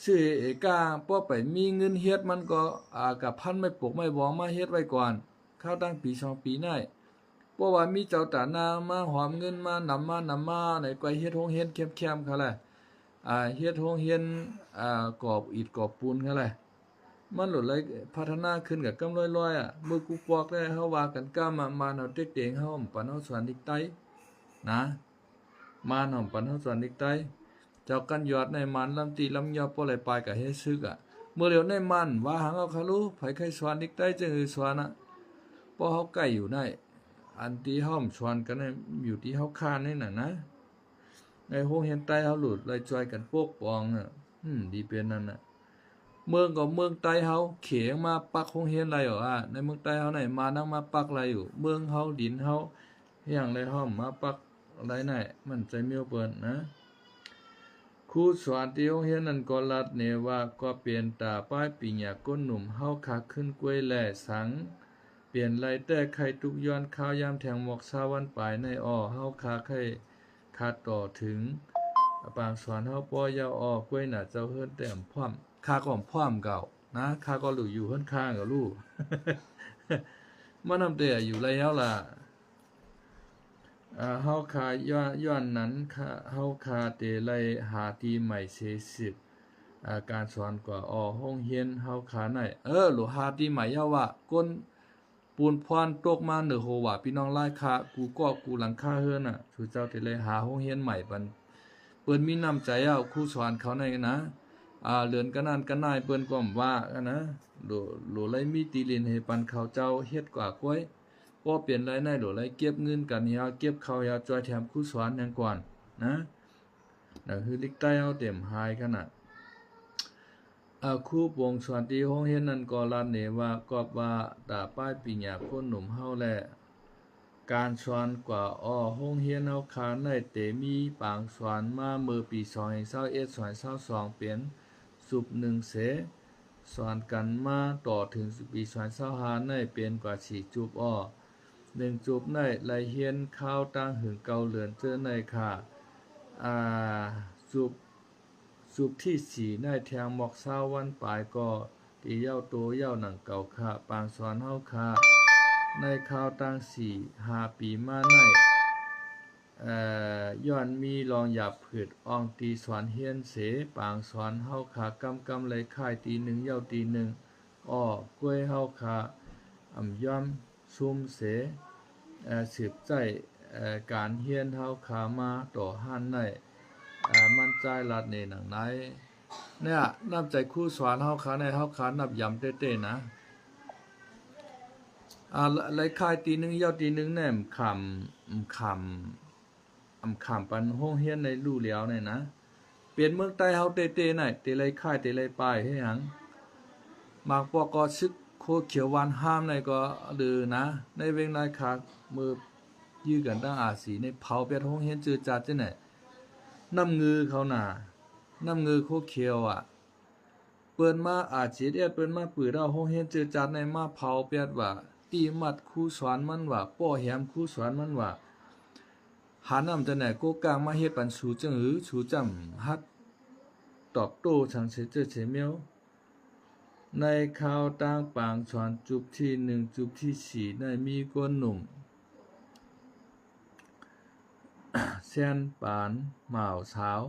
Speaker 1: ชื่อเอกาป้อไปมีเงินเฮ็ดมันก็กับพันไม่ปกไม่บ่มาเฮ็ดไว้ก่อนเข้าตั้งปี2 ปีได้เพราะว่ามีเจ้าตานามาหอมเงินมานำมาในก้อยเฮ็ดโรงเรียนเข้มๆเขาแหละเฮ็ดโรงเรียนกอบอิฐกอบปูนเขาแหละมันหลุดเลยพัฒนาขึ้นกับกำลอยๆมือกูปอกได้เฮาว่ากันก้ามาเฮาเต็กเตงเฮาปันเฮาสวนดิกไตนะมาเฮาปันเฮาสวนดิกไตเจ้ากันยอดในมันลำตีลำยอปอไหลปลายกับเฮ็ดซึกเมื่อเร็วในมันว่าหางเอาเขารู้ไผใครสวนดิกไตจึงสวนพอเฮาใกล้อยู่ได้อันที่เฮาสวนกันอยู่ที่เฮาคานนี่น่ะนะในโรงเรียนใต้เฮาหลุดเลยช่วยกันปกป้องดีเป็นนั่นเมืองก็เมืองใต้เฮาเขียงมาปักโรงเรียนไรในเมืองใต้เฮาไหนมานั่งมาปักอะไรอยู่เมืองเฮาดินเฮาอย่างไรเฮามาปักอะไรไหนมันใจมีเปิ้นนะครูสอนที่โรงเรียนนั้นก็รัดเนว่าก็เปลี่ยนตาป้ายปิญญาก้นหนุ่มเฮาขาขึ้นกล้วยแหล่สังเปลี่ยนไรแต่ไข่ทุกย้อนข้าวยามแทงหมอก20 วันปลายในเฮาขาไข่ขาดต่อถึงปางสอนเฮาป้อยาวกล้วยน่ะเจ้าเฮิรนแต้มพร้อมข้าก็พร้อมเก่านะข้าก็อยู่เฮิรนข้างกับลูก มันนำแต่อยู่ไรเฮาล่ะเฮาคาย้อนนั้นเฮาคาเตไลหาที่ใหม่เสสิบการสอนกว่าห้องเฮียนเฮาคาไหนหรือหาที่ใหม่เฮาว่าก้นปูนพรตกมาเหนือโหว่าพี่น้องหลายคากูก็กูหลังคาเฮือนสู่เจ้าเตไลหาห้องเฮียนใหม่ปันเปิ้นมีน้ำใจครูสอนเขาในนะเรือนกันนั่นกันนายเปิ้นก็ว่านะโหไลมีตีลินให้ปันเขาเจ้าเฮ็ดกว่าก้อย บ่เปลี่ยนไรในโหลไรเก็บเงินกันยาเก็บข้าวยาจอยแถมคู่สอนอย่างก่อนนะนั่นคือลิกใต้เฮาเต็มหายขนาดครูวงสอนที่โรงเรียนนั้นก็ลั่นเนว่ากอบว่าตาป้ายปิญญาคนหนุ่มเฮาแลการสอนกว่าโรงเรียนเฮาคาในเตมีปางสอนมาเมื่อปี2021 2022เป็นสุบ1เสสอนกันมาต่อถึงปี2025ในเป็นกว่า4จุบ1จุบในรายเรียนข่าวต่างหึงเก่าเลือนเจอในค่ะสุบที่4ในแทงหมอก20วันปลายก็ตีเย้าโตเย้าหนังเก่าค่ะปางสอนเฮาค่ะในข่าวต่าง4-5 ปีมาในย้อนมีรองหยับผืดอ่องตีสอนเฮียนเสปางสอนเฮาขากำเลยค่ายตี1เย้าตี1กล้วยเฮาขาย่อมซุ่มเสสืบใจการเฮียนเฮาขามาต่อหันในมั่นใจลัดในหนังไหนเนี่ยนับใจคู่สอนเฮาขาในเฮาขานับยำเต้ๆนะเลยค่ายตี1เย้าตี1แน่มขำปันโรงเรียนในลู่เหลียวเนี่ยนะเปลี่ยนเมืองใต้เฮาเต้ๆหน่อยเตเลยค่ายเตเลยป้ายให้หยังมากปอก็ซึกโคเขียวหวานห้ามในก็ดือนะในเวงนายขามือยื้อกันตั้งอาสีในเผาเปียดโรงเรียนจืดจัดจังไหนน้ำงือเขาน่ะน้ำงือโคเขียวเปิ้นมาอาจีเอ็ดเปิ้นมาปื้อดาวโรงเรียนจืดจัดในมาเผาเปียดว่าตีมัดครูสอนมันว่าป้อแหมครูสอนมันว่าหานำจังไหนโกกลางมาเฮ็ดปันสูจังหือสูจำฮัดตอบโต้ชังเสเจอเฉเมียวในข่าวต่างปางสอนจุบที่1จุบที่4ได้มีคนหนุ่มแซนปานหม่าวสาว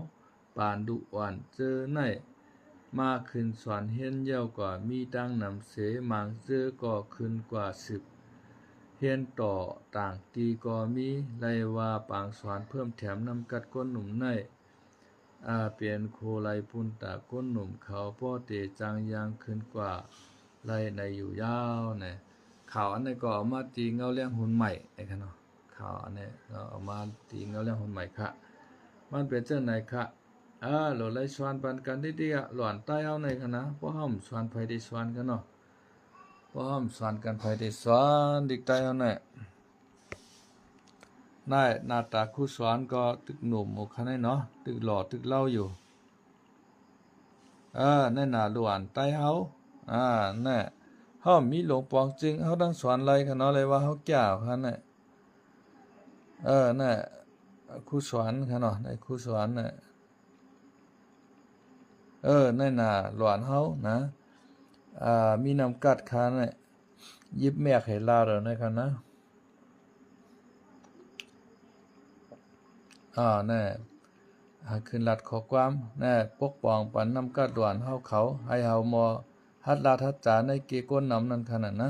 Speaker 1: ปานดุอ่อนเจอในมาขึ้นสอนเฮียนเย้ากว่ามีดังนำเสมังเจอก็ขึ้นกว่า10เฮียนต่อต่างตีก็มีไลว่าปางสอนเพิ่มแถมนำกัดก้นหนุ่มในเปลี่ยนโคไลปุนตาก้นหนุ่มเขาป้อเตจังยางขึ้นกว่าไลในอยู่ยาวเนี่ยข่าวอันนี้ก็เอามาตีเงาเลี้ยงหุ่นใหม่ไอ้ค่ะเนาะข่าวอันนี้ก็เอามาตีเงาเลี้ยงหุ่นใหม่ค่ะมันเป็นจังไหนค่ะโหลไลสวนปันกันดีๆหล่อนใต้เฮาในค่ะนะบ่ห้อมสวนไผได้สวนกันเนาะบ่ห้อมสวนกันไผได้สวนดิกใต้เฮาเนี่ยนายหน้าตาคู่สอนก็ตึกหนุ่มหมู่คันเนาะตึกหล่อตึกเล่าอยู่ในหน้าหลวนใต้เฮาแน่เฮามีหลวงปองจริงเฮาต้องสอนไรค่ะเนาะเลยว่าเฮาแก้วคั่นน่ะน่ะครูสอนค่ะเนาะในครูสอนน่ะในหน้าหลวนเฮานะมีนำกัดค่ะน่ะยิบแมกให้ลาแล้วนะค่ะนะแน่ขึ้นรัดขอความแน่ปกป้องปันนำกัดหลวนเฮาเขาให้เฮาบ่ฮัดลาทัดจาในเกก้นนำนั่นขนาดนะ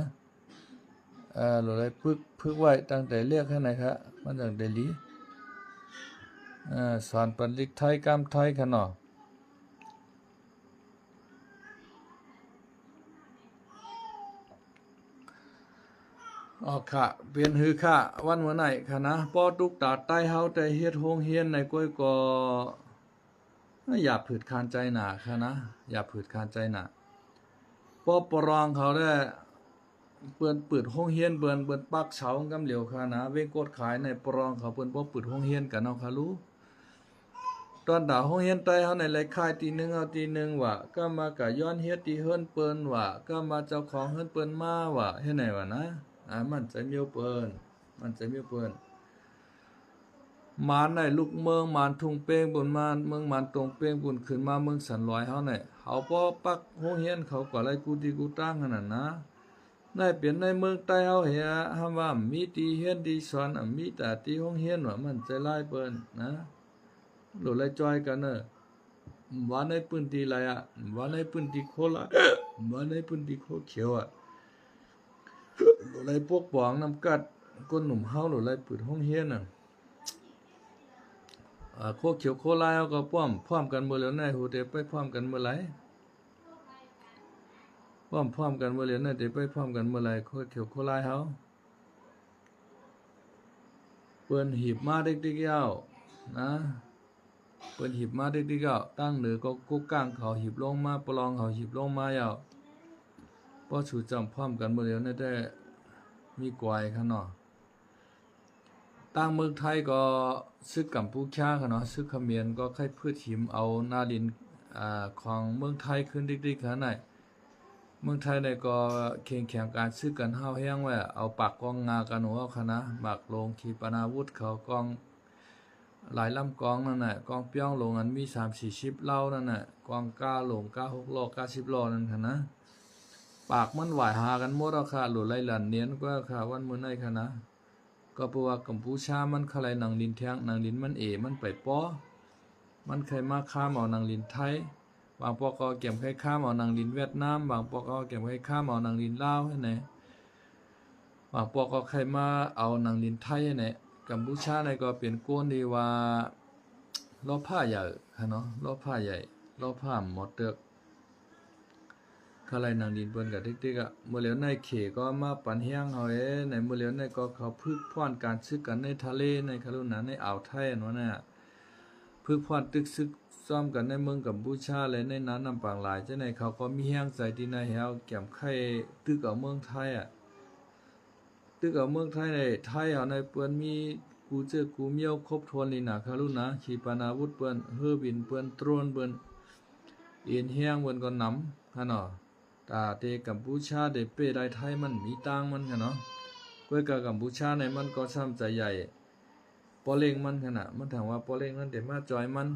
Speaker 1: หรืออะไรพึกไว้ตั้งแต่เรียกให้ไหนครับมันตั้งแต่ลีสอนปันลิกไทยกามไทยค่ะเนาะค่ะเปลี่ยนหือค่ะวันหัวไหนค่ะนะป้อตุกตาใต้เฮาแต่เฮ็ดโรงเรียนในก้อยก็อย่าผืดคานใจหนาค่ะนะอย่าผืดคานใจหนาป้อปรองเขาได้เปิ้นเปิดโรงเรียนเปิ้นปักเสากำเหลียวค่ะนะเว้งกดขายในปรองเขาเปิ้นบ่เปิดโรงเรียนกันเนาะค่ะรู้ตอนดาโรงเรียนใต้เฮาในรายค่ายตี1เอาตี1ว่าก็มากะย้อนเฮ็ดที่เฮิรนเปิ้นว่าก็มาเจ้าของเฮิรนเปิ้นมาว่าเฮ็ดไหนวะนะมันจะมีเปิ้นมาในลูกเมืองมานทุ่งเป้งบนมาเมืองมานตรงเป้งบุญขึ้นมาเมืองสันลอยเฮาเนี่ยเฮาบ่ปักโรงเรียนเขาก็ไล่กูดีกูตั้งนั่นนะได้เปลี่ยนในเมืองใต้เฮาเหียว่ามีที่เรียนที่สอนมีแต่ที่โรงเรียนว่ามันใจร้ายเปิ้นนะโหลไล่จอยกันว่าในพื้นที่ไรว่าในพื้นที่โคราชว่าในพื้นที่โคเขียวโหลไล่ปกป้องนำกัดคนหนุ่มเฮาโหลไล่ปิดโรงเรียนโคเขียวโคลายก็พร้อมกันหมดแล้วนะฮู้แต่ไปพร้อมกันเมื่อไหร่พร้อมกันเมื่อแล้วนะแต่ไปพร้อมกันเมื่อไหร่โคเขียวโคลายเฮา เปิ้นหีบมาเด็กๆยาวนะเปิ้นหีบมาเด็กๆยาวตั้งเหนือก็กุกก้างเขาหีบลงมาปลองเขาหีบลงมายาวป้อชูจำพร้อมกันบ่เดียวนี่ได้มีกวายคั่นเนาะตั้งเมืองไทยก็ซึกกัมพูชาคั่นเนาะซึกเขมรก็ค่อยพืชหิมเอานาดินของเมืองไทยขึ้นดิกๆคั่นน่ะเมืองไทยเนี่ยก็แข่งการซื้อกันห้าวแห้งไว้เอาปากกองงากันหัวคณะหมักลงขีปนาวุธเขากองหลายลำกองนั่นน่ะกองเปี้ยงลงอันมี3-4 10เล่านั่นน่ะกองก้าลงก้า6ล้อก้า10ล้อนั่นค่ะนะปากมันหวายหากันหมดแล้วค่ะหลุดไหลหลั่นเนียนก็ค่ะวันมื้อไหนค่ะนะก็เพราะว่ากัมพูชามันคลายหนังลินแทงหนังลินมันมันไปป้อมันเคยมาข้ามเอาหนังลินไทยบางปอกก็เก็บให้ข้ามเอานางลินเวียดนามบางปอกก็เก็บให้ข้ามเอานางลินลาวให้ไหนบางปอกก็ใครมาเอานางลินไทยให้ไหนกัมพูชาในก็เป็นก้นดีว่าล้อผ้าใหญ่ค่ะเนาะล้อผ้าใหญ่ล้อผ้าหมดเตือกอะไรนางลินเปิ้นกับติ๊กๆอ่ะเมื่อเหลียวในเขก็มาปั่นเฮียงเฮาในเมื่อเหลียวในก็เขาพึกพร่อนการซึกกันในทะเลในคารุณาในอ่าวไทยเนาะเนี่ยพึกพร่อนตึกซึกซ้อมกันในเมืองกัมพูชาเลยในนั้นนำปางหลายจังได๋เขาก็มีแฮงใจที่ในเฮาแก้มไข่ตึกเอาเมืองไทยอ่ะตึกเอาเมืองไทยในไทยเฮาในเปิ้นมีกูเจอกูเมียวครบถ้วนนี่นะคารุนะขีปนาวุธเปิ้นเฮือบินเปิ้นโดรนเปิ้นเอ็นแฮงเปิ้นก็นำหั่นเนาะตาเตกัมพูชาได้เป้ได้ไทยมันมีต่างมันค่ะเนาะก้วยกับกัมพูชาในมันก็ซ้ำใจใหญ่ปอเล็งมันขนาดมันถามว่าปอเล็งนั้นได้มาจอยมัน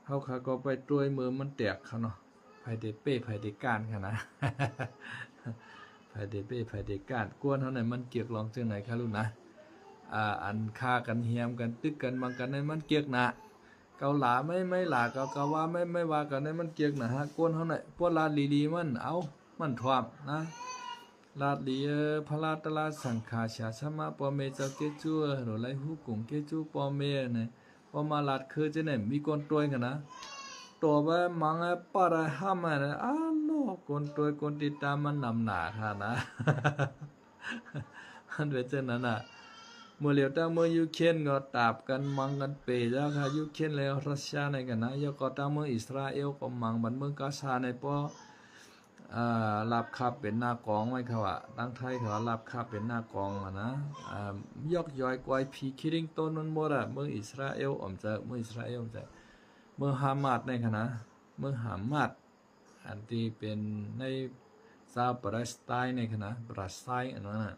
Speaker 1: เฮาขาก็ไปตรวยมือมันแตกค่ะเนาะไผได้เป้ไผได้ก้านค่ะนะ ไผได้เป้ไผได้ก้านกวนเฮานั้นมันเกียกลองจังไหนคะลูกนะอันฆ่ากันเฮียมกันตึกกันบางกันนั้นมันเกียกนะเกาหลาไม่หลาเกาว่าไม่ว่ากันนั้นมันเกียกนะฮะกวนเฮานั้นพวกลาลีมันเอามันทวามนะลาดลีพระราตลาสังฆาชาสมาปอเมเจ้าเกจูโหไลฮูกุงเกจูปอเมเนี่ยพอมาลาดคือจะเนี่ยมีคนตรวยกันนะตัวว่ามังปะระห้ามนะโลคนตรวยคนติดตามมันนำหนาค่ะนะมันเป็นเช่นนั้นน่ะเมื่อเหลียวตั้งเมื่อยูเครนก็ตาบกันมังกันเปย์แล้วค่ะยูเครนแล้วรัสเซียในกันนะยก็ตั้งเมื่ออิสราเอลก็มังบันเมืองกาซาในปอลาบคาบเป็นหน้ากองไว้เขาอ่ะตั้งไทยเขาลาบคาบเป็นหน้ากองอ่ะนะยกย้อยกวายพีคิริงต้นมันหมดอ่ะเมืองอิสราเอลอมจะเมืองอิสราเอลจะเมืองฮามาดในคณะเมืองฮามาดอันที่เป็นในซาปาเลสไตน์ในคณะปาเลสไตน์อันนั้นน่ะ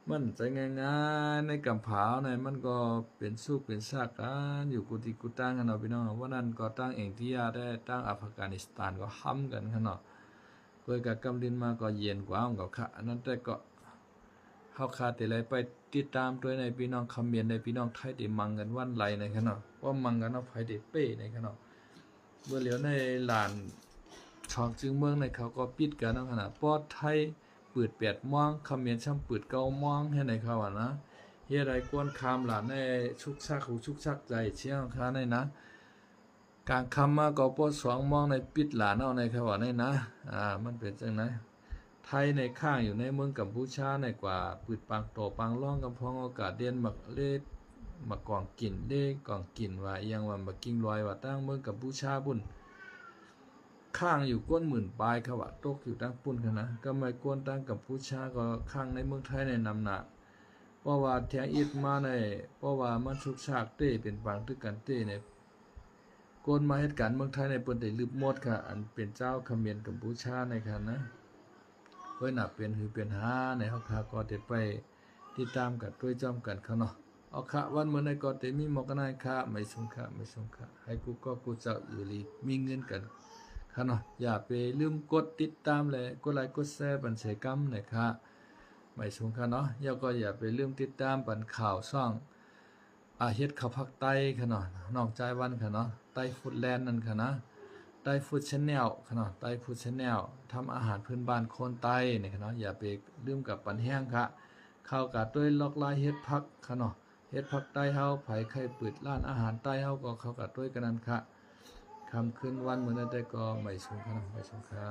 Speaker 1: มันใจง่ายๆในกำผาในมันก็เป็นสู้เป็นซากกันอยู่กุฏิกุตังกันเนาะพี่น้องว่านั้นก็ตั้งเองที่ได้ตั้งอัฟกานิสถานก็ห้ำกันกันเนาะเกิดกับกำลินมาก็เย็นกว่ากับค่ะอันนั้นแต่ก็เฮาคาแต่ไรไปติดตามตัวในพี่น้องคำเมียนในพี่น้องไทยได้มังกันวันไหลในขณะว่ามังกันเอาไผได้เป้ในขณะเมื่อเหลียวในลานช่องจึงเมืองในเขาก็ปิดกันขณะปอดไทยปืด8 ม่วงคำเมียนช่ำปืด9 ม่วงให้ในเขาอ่ะนะเฮ็ดไรกวนคามหลานในชุกชักหูชุกชักใจเชี่ยงค้าในนะกลางคำมาก็ปอด2 ม่วงในปิดหลานเอาในเขาว่าในนะมันเป็นจังได๋ไทยในข้างอยู่ในเมืองกัมพูชาในกว่าปืดปังโตปังร่องกำพองโอกาสเด่นมักเลดมักกองกินเด้กองกินว่าอีหยังว่ามักกิ้งลอยว่าตั้งเมืองกัมพูชาบุญข้างอยู่ก้นหมื่นปลายเขาว่าตกอยู่ตั้งปุ่นกันนะก็ไม่กวนตั้งกัมพูชาก็ข้างในเมืองไทยในนำหนักเพราะว่าแทงอิดมาในเพราะว่ามันชุกชากเต้เป็นปางตึกกันเต้ในกวนมาเหตุการณ์เมืองไทยในเปิ้นได้ลืบหมดค่ะอันเป็นเจ้าเขมรกัมพูชาในค่ะนะเพิ่นน่ะเป็นหือเป็นหาในเฮาค่ะก็ได้ไปติดตามกันด้วยจ้อมกันเขาเนาะเอาค่ะวันมื้อในก็ได้มีหมอกกันายค่ะไม่สงค่ะให้กูก็กูเจ้าอยู่ลีมีเงินกันค่ะเนาะอย่าไปลืมกดติดตามและกดไลค์กดแชร์ปันเสกรรมนะคะไม่สงค่ะเนาะก็อย่าไปลืมติดตามปันข่าวช่องเฮ็ดข้าวผักไต้ค่ะเนาะนอกใจวันค่ะเนาะไต้ฟู้ดแลนด์นั่นค่ะนะไต้ฟู้ดชาแนลค่ะเนาะไต้ฟู้ดชาแนลทำอาหารพื้นบ้านคนไต้นี่ค่ะเนาะอย่าไปลืมกับปันแห้งค่ะเข้ากับด้วยลอกลายเฮ็ดผักค่ะเนาะเฮ็ดผักไต้เฮาไผใครเปิดร้านอาหารไต้เฮาก็เข้ากับด้วยกันนั่นค่ะค่ำคืนวันมื้อนั้นได้ก็ไม่สงค่ะไม่สงค่ะ